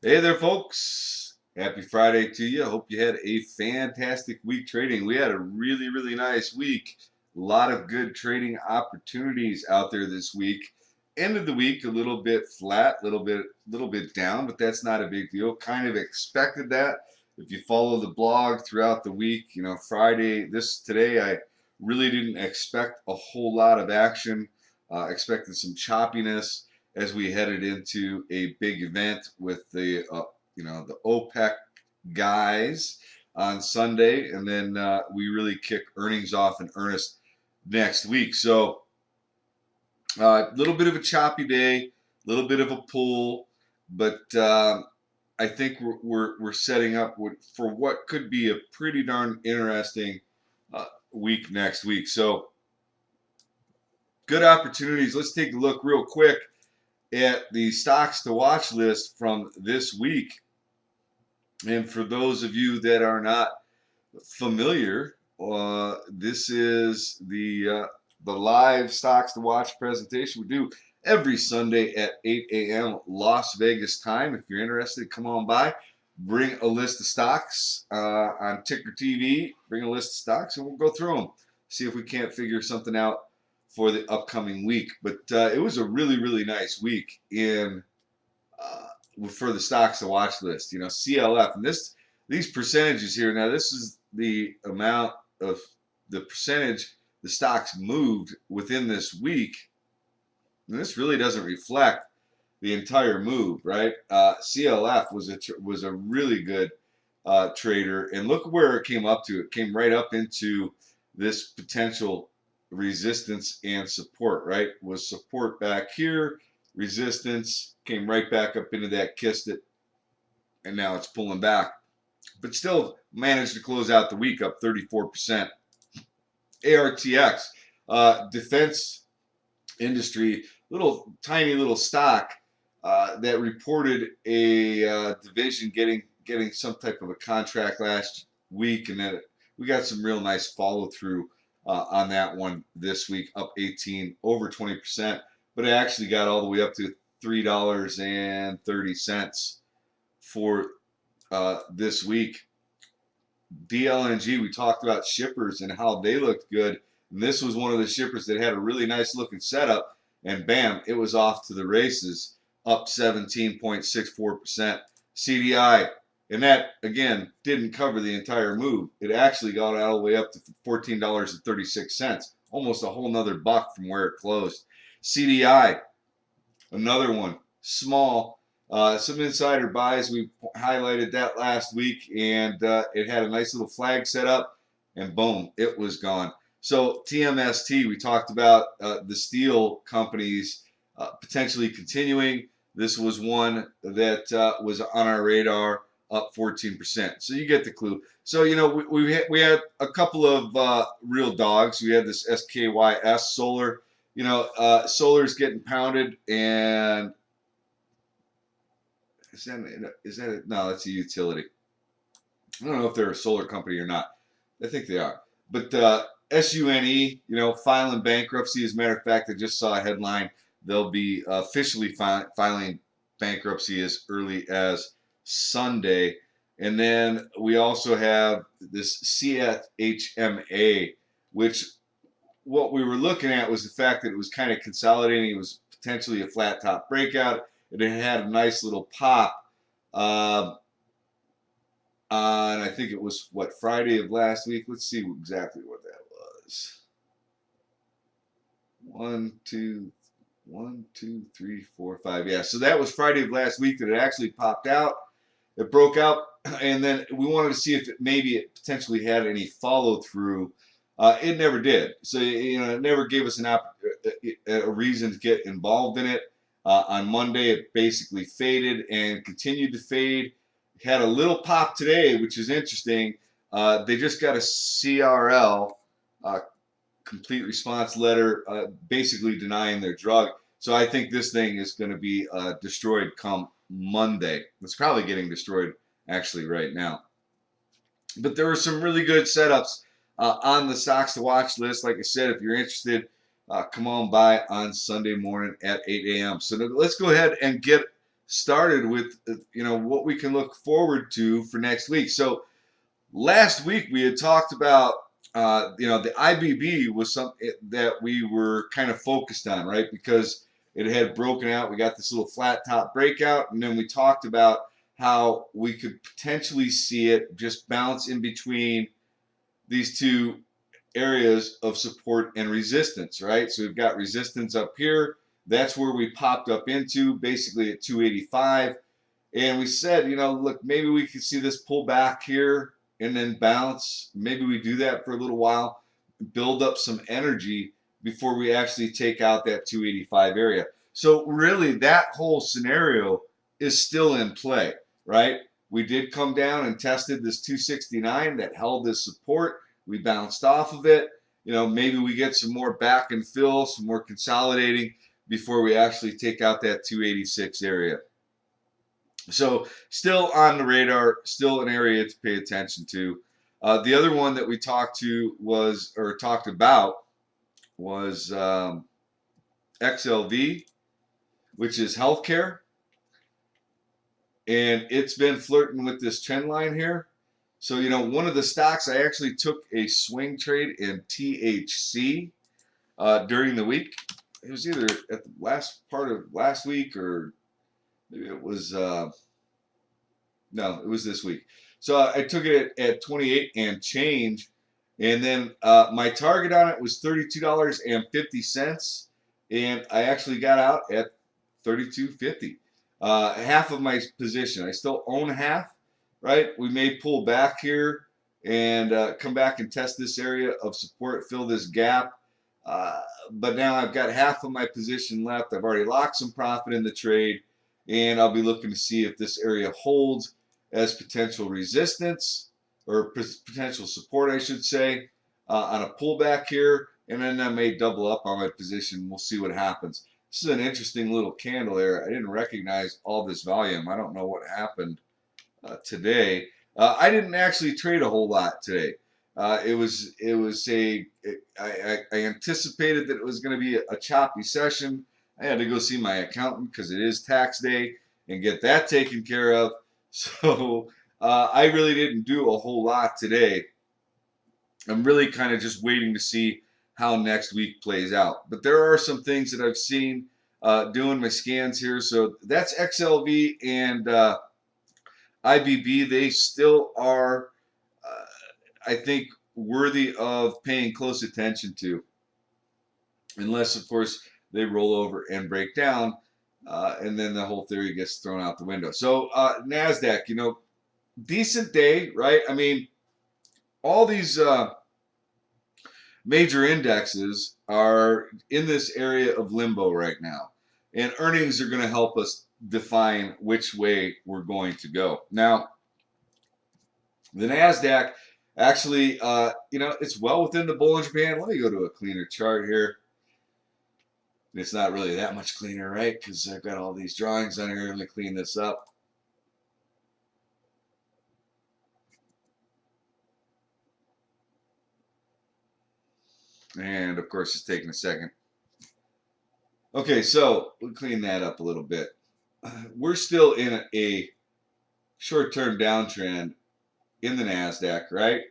Hey there, folks. Happy Friday to you. I hope you had a fantastic week trading. We had a really nice week. A lot of good trading opportunities out there this week. Ended the week a little bit flat, little bit down, but that's not a big deal. Kind of expected that. If you follow the blog throughout the week, today, I really didn't expect a whole lot of action. Expected some choppiness as we headed into a big event with the OPEC guys on Sunday, and then we really kick earnings off in earnest next week. So a little bit of a choppy day, a little bit of a pull, but I think we're setting up for what could be a pretty darn interesting week next week. So good opportunities. Let's take a look real quick at the stocks to watch list from this week. And for those of you that are not familiar, this is the live stocks to watch presentation we do every Sunday at 8 a.m. Las Vegas time. If you're interested, come on by. Bring a list of stocks on Ticker TV. Bring a list of stocks, and we'll go through them. See if we can't figure something out for the upcoming week. But it was a really nice week in for the stocks to watch list. CLF, and these percentages here. Now, this is the amount of the percentage the stocks moved within this week. And this really doesn't reflect the entire move, right? CLF was a really good trader, and look where it came up to. It came right up into this potential resistance and support, right? Was support back here, resistance, came right back up into that, kissed it, and now it's pulling back. But still managed to close out the week up 34%. ARTX, defense industry, tiny little stock that reported a division getting some type of a contract last week, and then we got some real nice follow through on that one this week, up 18, over 20%, but it actually got all the way up to $3.30 for this week. DLNG, we talked about shippers and how they looked good. And this was one of the shippers that had a really nice looking setup, and bam, it was off to the races, up 17.64%. CDI, and that again didn't cover the entire move. It actually got all the way up to $14.36, almost a whole nother buck from where it closed. CDI, another one, small. Some insider buys. We highlighted that last week, and it had a nice little flag set up, and boom, it was gone. So TMST, we talked about the steel companies potentially continuing. This was one that was on our radar, up 14%. So you get the clue. So we had a couple of real dogs. We had this SKYS Solar. Solar's getting pounded, and no, that's a utility. I don't know if they're a solar company or not. I think they are. But SUNE, filing bankruptcy. As a matter of fact, I just saw a headline. They'll be officially filing bankruptcy as early as Sunday. And then we also have this CHMA, which what we were looking at was the fact that it was kind of consolidating. It was potentially a flat top breakout. And it had a nice little pop on, I think it was, Friday of last week. Let's see exactly what that was. 1, 2, 3, 4, 5. Yeah, so that was Friday of last week that it actually popped out. It broke out, and then we wanted to see if it potentially had any follow through. It never did. So it never gave us a reason to get involved in it. On Monday, it basically faded and continued to fade. Had a little pop today, which is interesting. They just got a CRL, complete response letter, basically denying their drug. So I think this thing is going to be destroyed come Monday. It's probably getting destroyed actually right now. But there were some really good setups on the stocks to watch list. Like I said, if you're interested, come on by on Sunday morning at 8 a.m. So let's go ahead and get started with what we can look forward to for next week. So last week we had talked about the IBB was something that we were kind of focused on, right? Because it had broken out. We got this little flat top breakout, and then we talked about how we could potentially see it just bounce in between these two areas of support and resistance, right? So we've got resistance up here. That's where we popped up into, basically at 285. And we said, look, maybe we could see this pull back here and then bounce. Maybe we do that for a little while, build up some energy before we actually take out that 285 area. So really that whole scenario is still in play, right? We did come down and tested this 269 that held this support. We bounced off of it. Maybe we get some more back and fill, some more consolidating before we actually take out that 286 area. So still on the radar, still an area to pay attention to. The other one that we talked about was XLV, which is healthcare, and it's been flirting with this trend line here. So one of the stocks I actually took a swing trade in THC during the week. It was either at the last part of last week or maybe it was. No, it was this week. So I took it at 28 and change, and then my target on it was $32.50, and I actually got out at 32.50. Half of my position. I still own half, right? We may pull back here and come back and test this area of support, fill this gap. But now I've got half of my position left. I've already locked some profit in the trade, and I'll be looking to see if this area holds as potential resistance or potential support, I should say, on a pullback here, and then I may double up on my position. We'll see what happens. This is an interesting little candle there. I didn't recognize all this volume. I don't know what happened today. I didn't actually trade a whole lot today. I anticipated that it was going to be a choppy session. I had to go see my accountant because it is tax day and get that taken care of. So I really didn't do a whole lot today. I'm really kind of just waiting to see how next week plays out. But there are some things that I've seen doing my scans here. So that's XLV and IBB. They still are, I think, worthy of paying close attention to. Unless, of course, they roll over and break down. And then the whole theory gets thrown out the window. So Nasdaq, decent day, right? I mean, all these major indexes are in this area of limbo right now, and earnings are going to help us define which way we're going to go. Now, the Nasdaq actually, it's well within the Bollinger Band. Let me go to a cleaner chart here. It's not really that much cleaner, right? Because I've got all these drawings on here. Let me clean this up. And of course, it's taking a second. Okay, so we'll clean that up a little bit. We're still in a short-term downtrend in the Nasdaq, right?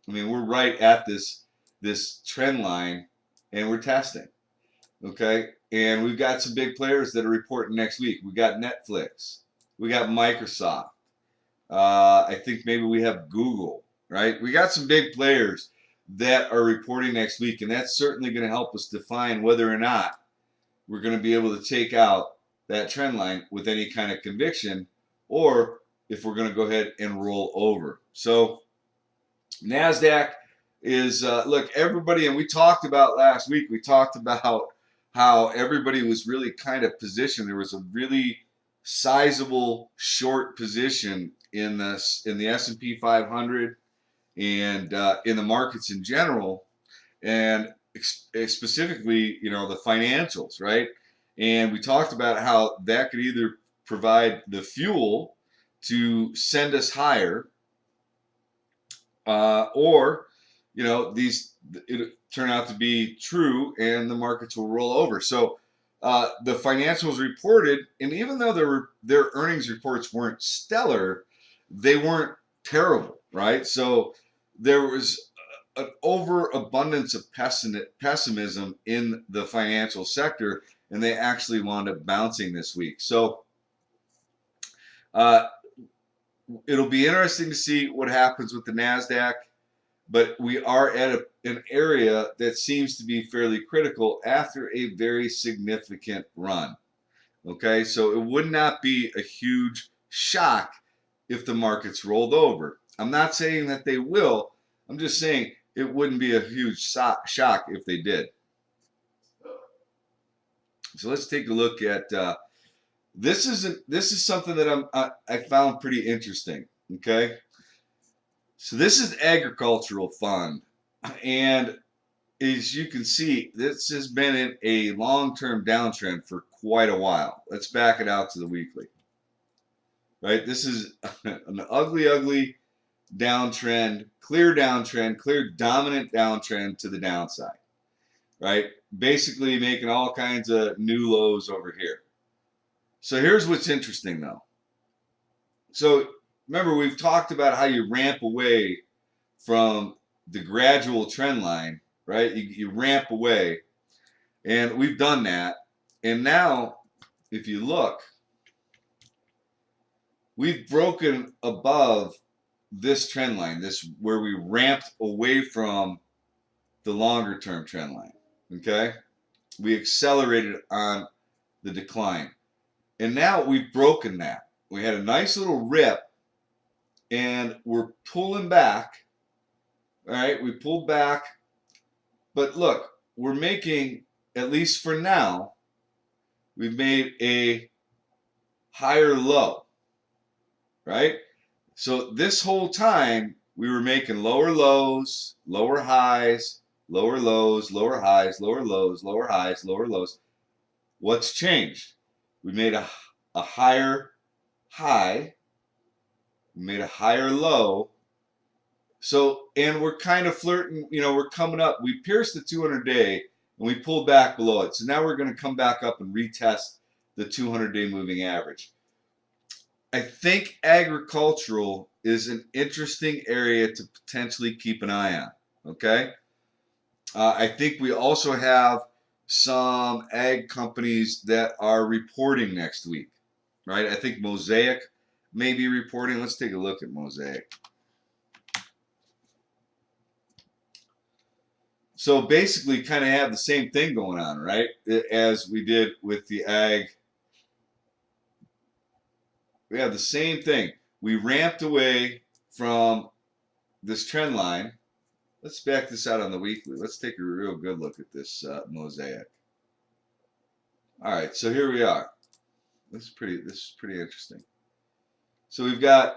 I mean, we're right at this trend line, and we're testing. Okay, and we've got some big players that are reporting next week. We got Netflix, we got Microsoft. I think maybe we have Google, right? We got some big players that are reporting next week, and that's certainly going to help us define whether or not we're going to be able to take out that trend line with any kind of conviction, or if we're going to go ahead and roll over. So Nasdaq is look, everybody, and we talked about last week. We talked about how everybody was really kind of positioned. There was a really sizable short position in the S&P 500 and in the markets in general, and specifically, the financials, right? And we talked about how that could either provide the fuel to send us higher, or these it turn out to be true and the markets will roll over. So the financials reported, and even though their earnings reports weren't stellar, they weren't terrible, right? So there was an overabundance of pessimism in the financial sector, and they actually wound up bouncing this week. So uh, it'll be interesting to see what happens with the Nasdaq, but we are at an area that seems to be fairly critical after a very significant run. Okay, so it would not be a huge shock if the markets rolled over. I'm not saying that they will. I'm just saying it wouldn't be a huge shock if they did. So let's take a look at this. This is something that I found pretty interesting. Okay, so this is agricultural fund, and as you can see, this has been in a long-term downtrend for quite a while. Let's back it out to the weekly. Right, this is an ugly downtrend, clear dominant downtrend to the downside. Right, basically making all kinds of new lows over here. So here's what's interesting though. So remember, we've talked about how you ramp away from the gradual trend line, right? You ramp away, and we've done that. And now, if you look, we've broken above this trend line, this where we ramped away from the longer term trend line. Okay, we accelerated on the decline, and now we've broken that. We had a nice little rip, and we're pulling back. All right, we pulled back, but look, we're making, at least for now, we've made a higher low, right? So this whole time we were making lower lows, lower highs, lower lows, lower highs, lower lows, lower highs, lower lows. What's changed? We made a higher high, we made a higher low. So, and we're kind of flirting, we're coming up. We pierced the 200-day and we pulled back below it. So now we're going to come back up and retest the 200-day moving average. I think agricultural is an interesting area to potentially keep an eye on. Okay, I think we also have some ag companies that are reporting next week, right? I think Mosaic may be reporting. Let's take a look at Mosaic. So basically, kind of have the same thing going on, right? As we did with the ag. We have the same thing. We ramped away from this trend line. Let's back this out on the weekly. Let's take a real good look at this Mosaic. All right, so here we are. This is pretty interesting. So we've got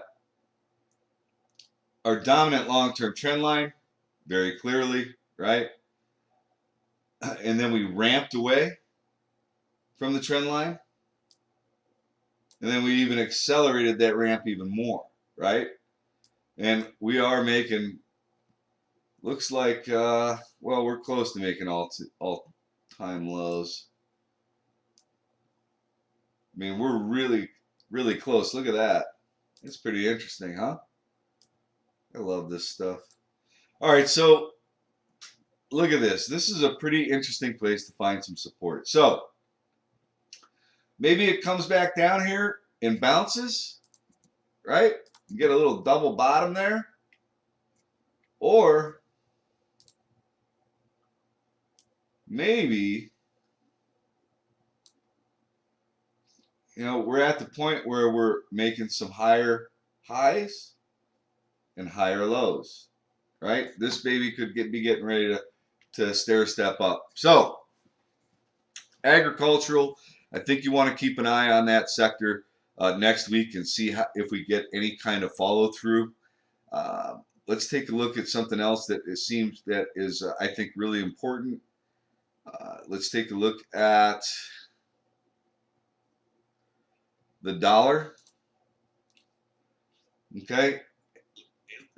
our dominant long-term trend line very clearly, right? And then we ramped away from the trend line. And then we even accelerated that ramp even more, right? And we are making, looks like, well, we're close to making all-time lows. I mean, we're really close. Look at that. It's pretty interesting, huh? I love this stuff. All right, so look at this. This is a pretty interesting place to find some support. So maybe it comes back down here and bounces, right? You get a little double bottom there. Or maybe, we're at the point where we're making some higher highs and higher lows, right? This baby could be getting ready to stair step up. So agricultural, I think you want to keep an eye on that sector next week and see if we get any kind of follow through. Let's take a look at something else that it seems that is, I think, really important. Let's take a look at the dollar. Okay,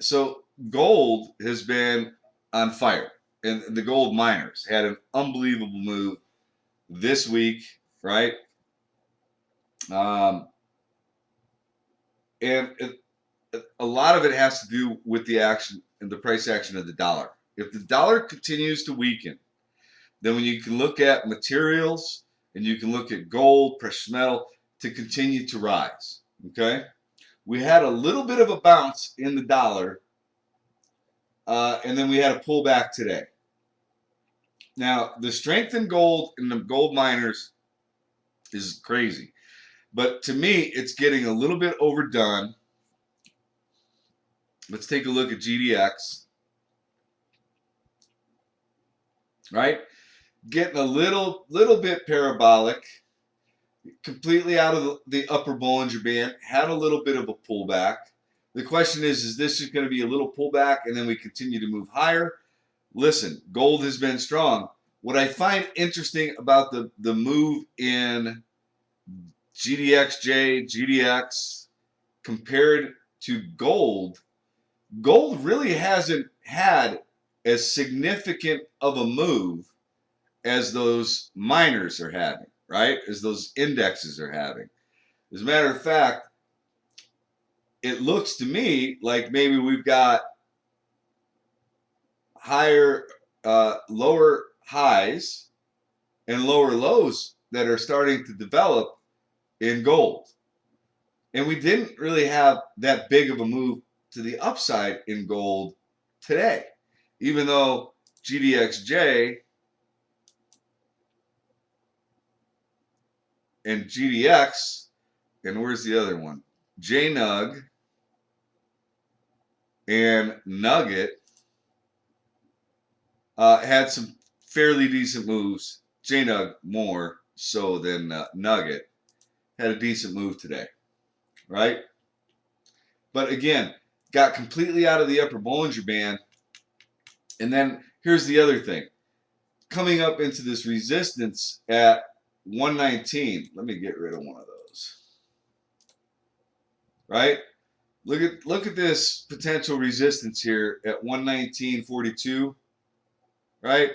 so gold has been on fire, and the gold miners had an unbelievable move this week, right? Um, and a lot of it has to do with the action and the price action of the dollar. If the dollar continues to weaken, then when you can look at materials and you can look at gold, precious metal to continue to rise. Okay, we had a little bit of a bounce in the dollar, and then we had a pullback today. Now, the strength in gold and the gold miners is crazy. But to me, it's getting a little bit overdone. Let's take a look at GDX, right? Getting a little bit parabolic, completely out of the upper Bollinger Band, had a little bit of a pullback. The question is this just going to be a little pullback and then we continue to move higher? Listen, gold has been strong. What I find interesting about the move in GDXJ, GDX compared to gold, gold really hasn't had as significant of a move as those miners are having, right? As those indexes are having. As a matter of fact, it looks to me like maybe we've got higher, lower highs and lower lows that are starting to develop in gold. And we didn't really have that big of a move to the upside in gold today, even though GDXJ and GDX, and where's the other one? JNUG and Nugget had some fairly decent moves. JNUG more so than Nugget had a decent move today, right? But again, got completely out of the upper Bollinger Band. And then here's the other thing. Coming up into this resistance at 119. Let me get rid of one of those. Right? Look at this potential resistance here at 119.42. Right?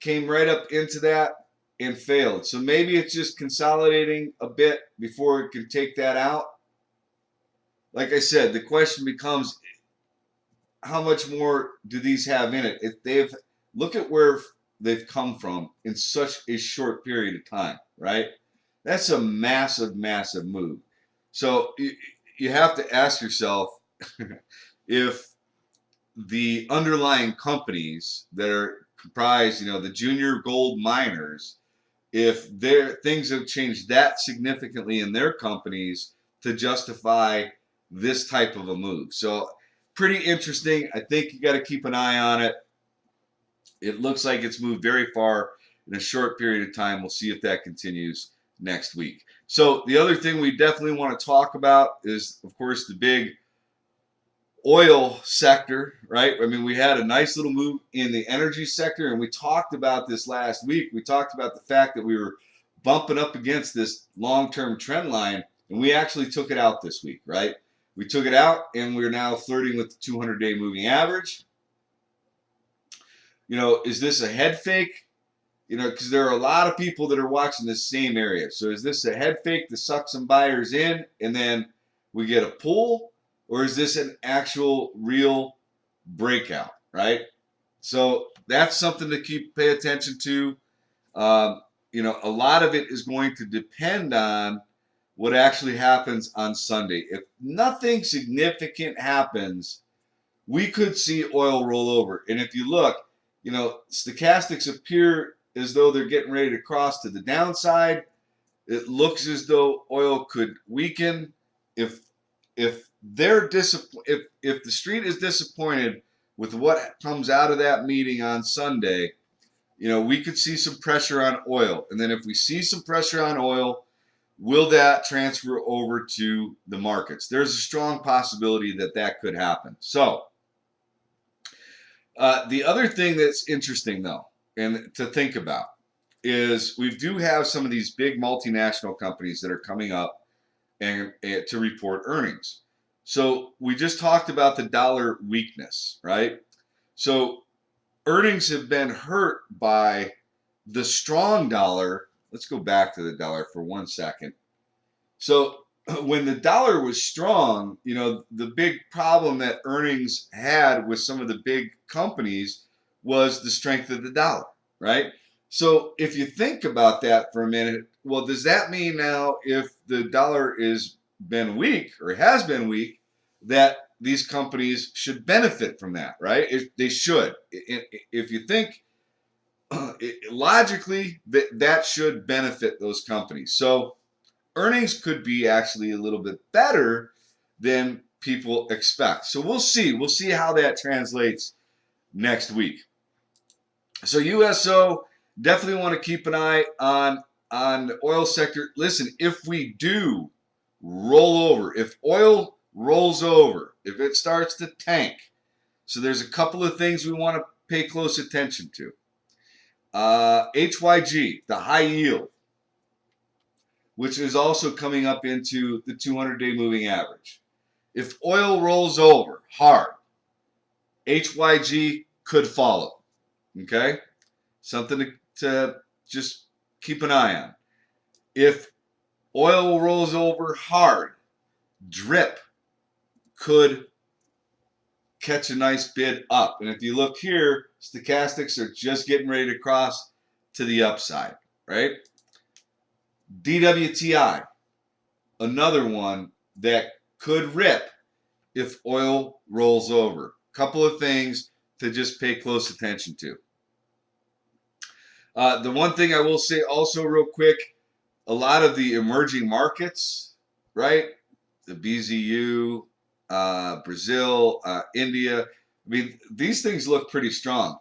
Came right up into that and failed. So maybe it's just consolidating a bit before it can take that out. Like I said, the question becomes how much more do these have in it? If they've look at where they've come from in such a short period of time, right? That's a massive, massive move. So you have to ask yourself if the underlying companies that are comprised, the junior gold miners, if their things have changed that significantly in their companies to justify this type of a move. So pretty interesting. I think you got to keep an eye on it. It looks like it's moved very far in a short period of time. We'll see if that continues next week. So the other thing we definitely want to talk about is, of course, the big oil sector, right? I mean, we had a nice little move in the energy sector, and we talked about this last week. We talked about the fact that we were bumping up against this long-term trend line, and we actually took it out this week, right? We took it out, and we're now flirting with the 200-day moving average. Is this a head fake? Because there are a lot of people that are watching this same area. So is this a head fake to suck some buyers in, and then we get a pull? Or is this an actual real breakout, right? So that's something to pay attention to. A lot of it is going to depend on what actually happens on Sunday. If nothing significant happens, we could see oil roll over. And if you look, stochastics appear as though they're getting ready to cross to the downside. It looks as though oil could weaken. If they're if the street is disappointed with what comes out of that meeting on Sunday, we could see some pressure on oil. And then if we see some pressure on oil, will that transfer over to the markets? There's a strong possibility that that could happen. So the other thing that's interesting, though, and to think about, is we do have some of these big multinational companies that are coming up and to report earnings. So we just talked about the dollar weakness, right? So earnings have been hurt by the strong dollar. Let's go back to the dollar for 1 second. So when the dollar was strong, the big problem that earnings had with some of the big companies was the strength of the dollar, right? So if you think about that for a minute, well, does that mean now if the dollar is been weak or has been weak, that these companies should benefit from that, right? They should. If you think logically, that should benefit those companies. So earnings could be actually a little bit better than people expect. So we'll see. We'll see how that translates next week. So USO, definitely want to keep an eye on the oil sector. Listen, if we do roll over, if oil rolls over, if it starts to tank, so there's a couple of things we want to pay close attention to. HYG, the high yield, which is also coming up into the 200-day moving average. If oil rolls over hard, HYG could follow. Okay? Something to just keep an eye on. If oil rolls over hard, DRIP could catch a nice bid up. And if you look here, stochastics are just getting ready to cross to the upside, right? DWTI, another one that could rip if oil rolls over. Couple of things to just pay close attention to. The one thing I will say also real quick, a lot of the emerging markets, right? The BZU, Brazil, India. I mean, these things look pretty strong.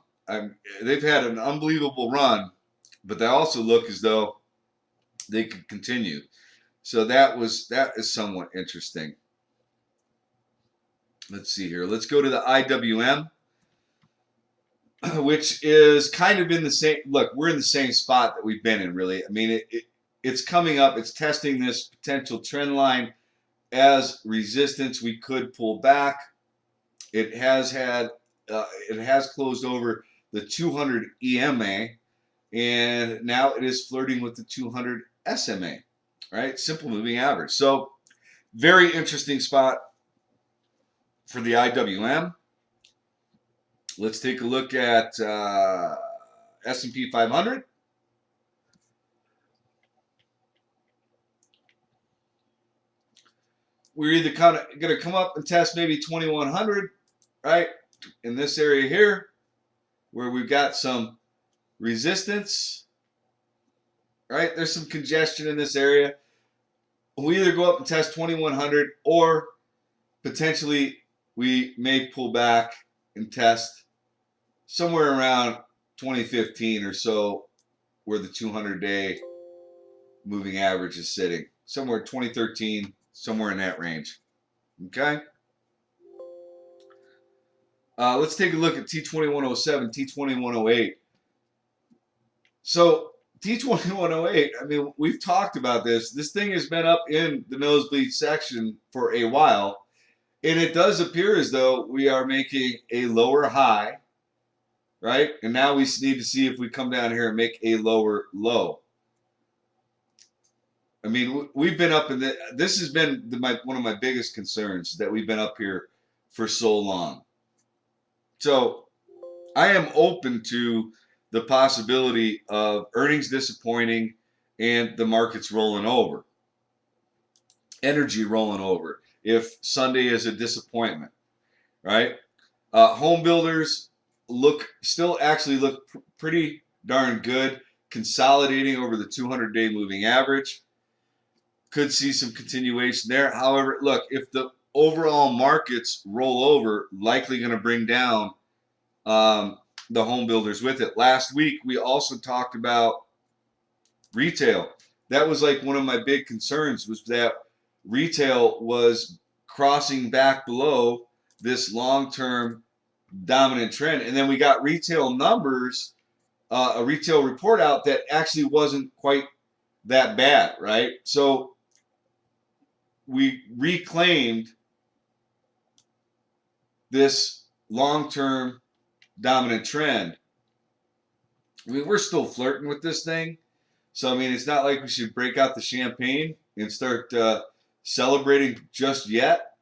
They've had an unbelievable run, but they also look as though they could continue. So that is somewhat interesting. Let's see here. Let's go to the IWM, which is kind of in the same. Look, we're in the same spot that we've been in, really. I mean, it's coming up. It's testing this potential trend line as resistance. We could pull back. It has closed over the 200 EMA, and now it is flirting with the 200 SMA, right? Simple moving average. So very interesting spot for the IWM. Let's take a look at S&P 500. We're either kind of going to come up and test maybe 2100, right? In this area here, where we've got some resistance, right? There's some congestion in this area. We either go up and test 2100, or potentially we may pull back and test somewhere around 2015 or so, where the 200-day moving average is sitting. Somewhere 2013, somewhere in that range. Okay? Let's take a look at T2107, T2108. So T2108, I mean, we've talked about this. This thing has been up in the nosebleed section for a while, and it does appear as though we are making a lower high, right? And now we need to see if we come down here and make a lower low. I mean, we've been up in this has been one of my biggest concerns, that we've been up here for so long. So I am open to the possibility of earnings disappointing and the markets rolling over. Energy rolling over if Sunday is a disappointment, right? Home builders still look pretty darn good, consolidating over the 200-day moving average. Could see some continuation there. However, look, if the overall markets roll over, likely going to bring down the home builders with it. Last week, we also talked about retail. That was like one of my big concerns, was that retail was crossing back below this long-term dominant trend. And then we got retail numbers, a retail report out that actually wasn't quite that bad, right? So we reclaimed this long-term dominant trend. I mean, we're still flirting with this thing. So, I mean, it's not like we should break out the champagne and start celebrating just yet,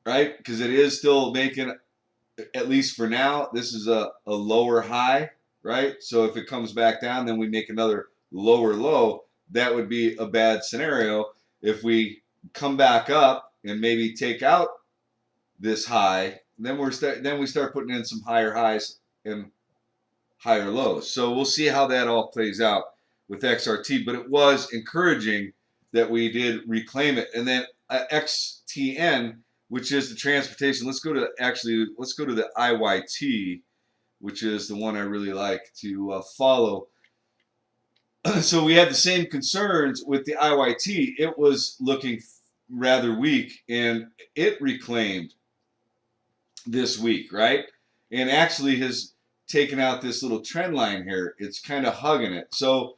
right? Because it is still making, at least for now, this is a lower high, right? So if it comes back down, then we make another lower low. That would be a bad scenario. If we come back up and maybe take out this high, then we start putting in some higher highs and higher lows. So we'll see how that all plays out with XRT. But it was encouraging that we did reclaim it. And then XTN, which is the transportation. Let's go to the IYT, which is the one I really like to follow. So we had the same concerns with the IYT. It was looking rather weak, and it reclaimed this week, right? And actually has taken out this little trend line here. It's kind of hugging it. So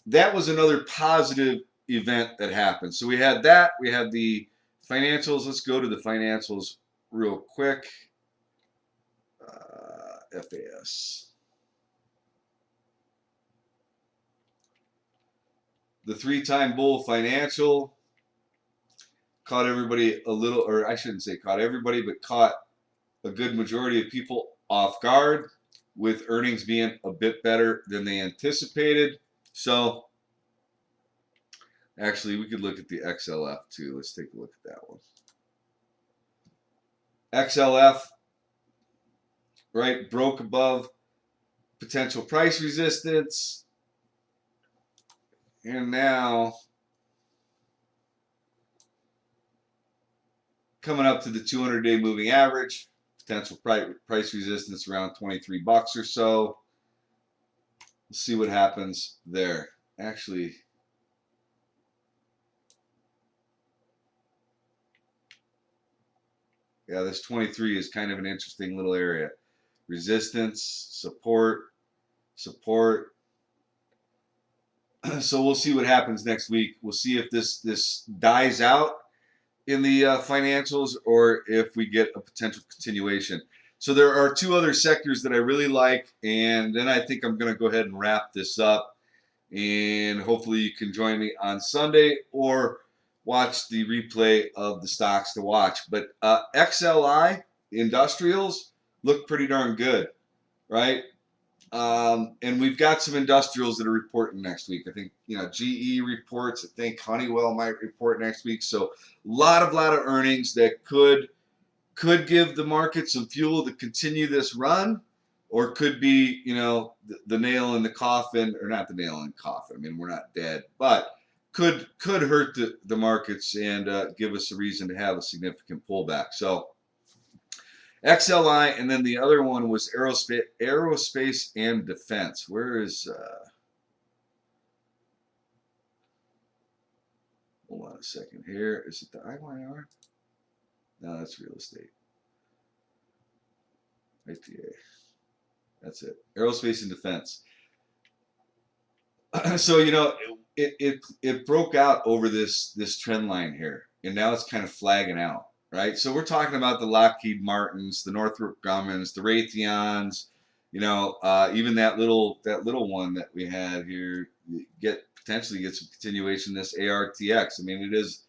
that was another positive event that happened. So we had that. We had the financials. Let's go to the financials real quick. FAS. The 3-time bull financial caught everybody a little, or I shouldn't say caught everybody, but caught a good majority of people off guard, with earnings being a bit better than they anticipated. So actually, we could look at the XLF too. Let's take a look at that one. XLF, right, broke above potential price resistance. And now coming up to the 200-day moving average, potential price resistance around 23 bucks or so. We'll see what happens there. Actually, yeah, this 23 is kind of an interesting little area. Resistance, support, support. So we'll see what happens next week. We'll see if this dies out in the financials, or if we get a potential continuation. So there are two other sectors that I really like, and then I think I'm going to go ahead and wrap this up, and hopefully you can join me on Sunday or watch the replay of the stocks to watch. But XLI industrials look pretty darn good, right? And we've got some industrials that are reporting next week. I think, GE reports. I think Honeywell might report next week. So a lot of earnings that could give the market some fuel to continue this run, or could be, the nail in the coffin, or not the nail in the coffin. I mean, we're not dead, but could hurt the markets and give us a reason to have a significant pullback. So XLI, and then the other one was aerospace and defense. Where is hold on a second here. Is it the IYR? No, that's real estate. ITA. That's it. Aerospace and defense. So it broke out over this trend line here, and now it's kind of flagging out. Right, so we're talking about the Lockheed Martins, the Northrop Grummans, the Raytheons, even that little one that we had here, potentially get some continuation. This ARTX. I mean, it is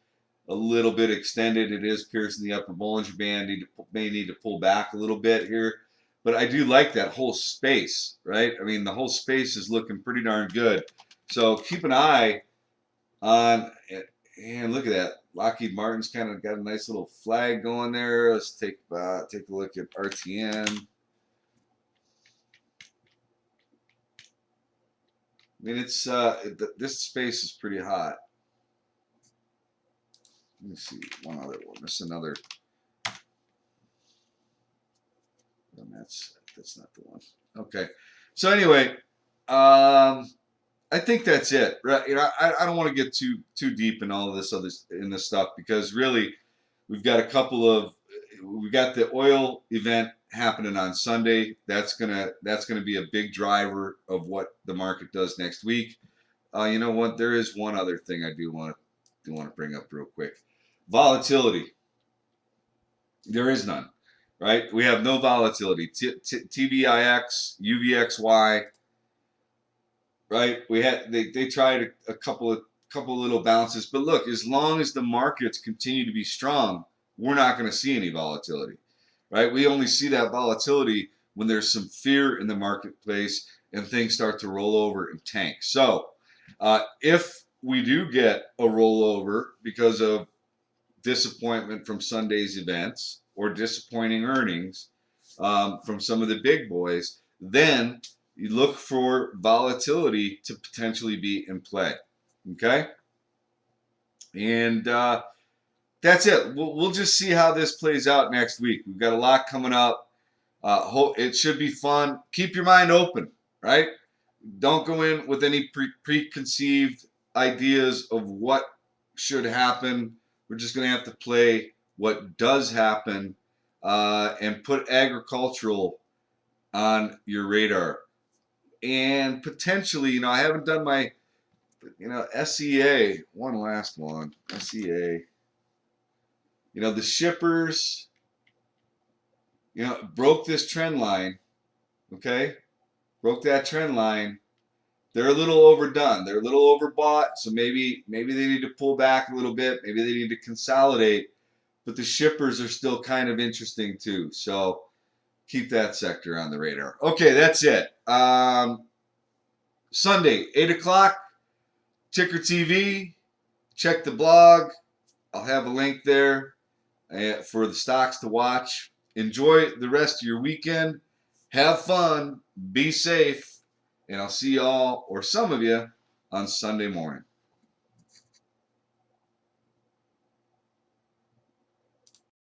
a little bit extended. It is piercing the upper Bollinger Band. May need to pull back a little bit here, but I do like that whole space. Right, I mean, the whole space is looking pretty darn good. So keep an eye on, and look at that. Lockheed Martin's kind of got a nice little flag going there. Let's take a look at RTN. I mean, it's this space is pretty hot. Let me see one other one. This is another. And that's not the one. Okay. So anyway, I think that's it, right? I don't want to get too deep in all of this stuff, because really we've got the oil event happening on Sunday. That's gonna be a big driver of what the market does next week. You know what? There is one other thing I do want to bring up real quick. Volatility. There is none. right? We have no volatility. TVIX, UVXY, right? They tried a couple little bounces, but look, as long as the markets continue to be strong, we're not going to see any volatility, right? We only see that volatility when there's some fear in the marketplace and things start to roll over and tank. So, if we do get a rollover because of disappointment from Sunday's events or disappointing earnings from some of the big boys, then you look for volatility to potentially be in play. Okay? And that's it. We'll just see how this plays out next week. We've got a lot coming up. It should be fun. Keep your mind open, right? Don't go in with any preconceived ideas of what should happen. We're just going to have to play what does happen and put agricultural on your radar. And potentially, I haven't done my, SEA, one last one, SEA. The shippers, broke this trend line, okay? Broke that trend line. They're a little overdone. They're a little overbought, so maybe they need to pull back a little bit. Maybe they need to consolidate. But the shippers are still kind of interesting too. So keep that sector on the radar. Okay, that's it. Sunday, 8 o'clock, Ticker TV. Check the blog. I'll have a link there for the stocks to watch. Enjoy the rest of your weekend. Have fun. Be safe. And I'll see y'all, or some of you, on Sunday morning.